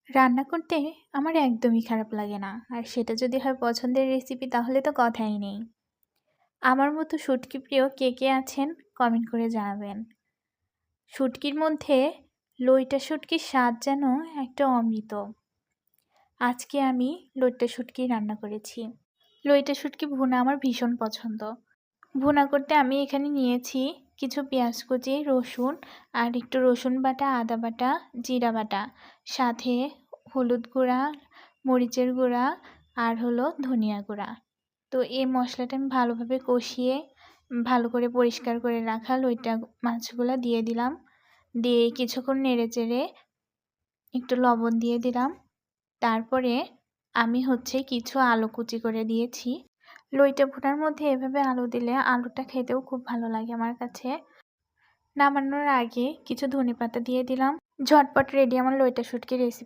রান্না করতে আমার একদমই খারাপ লাগে না। আর সেটা যদি হয় পছন্দের রেসিপি তাহলে তো কথাই নেই। আমার মতো শুটকি প্রিয় কে আছেন কমেন্ট করে জানাবেন। শুটকির মধ্যে লইটা শুটকির স্বাদ যেন একটা অমৃত। আজকে আমি লইট্টা শুটকি রান্না করেছি। লইট্টা শুটকি ভুনা আমার ভীষণ পছন্দ। ভুনা করতে আমি এখানে নিয়েছি কিছু পেঁয়াজ কুচি, রসুন আর একটু রসুন বাটা, আদা বাটা, জিরা বাটা, সাথে হলুদ গুঁড়া, মরিচের গুঁড়া আর হলো ধনিয়া গুঁড়া। তো এই মশলাটা আমি ভালোভাবে কষিয়ে ভালো করে পরিষ্কার করে রাখা লইট্টা মাছগুলো দিয়ে দিলাম। দিয়ে কিছুক্ষণ নেড়েচেড়ে একটু লবণ দিয়ে দিলাম। তারপরে আমি কিছু আলু কুচি করে দিয়েছি। লইট্টা ভুনার মধ্যে এভাবে আলু দিলে আলুটা খেতেও খুব ভালো লাগে আমার কাছে। নামানোর আগে কিছু ধনেপাতা দিয়ে দিলাম। ঝটপট রেডি আমার লইট্টা শুটকির রেসিপি।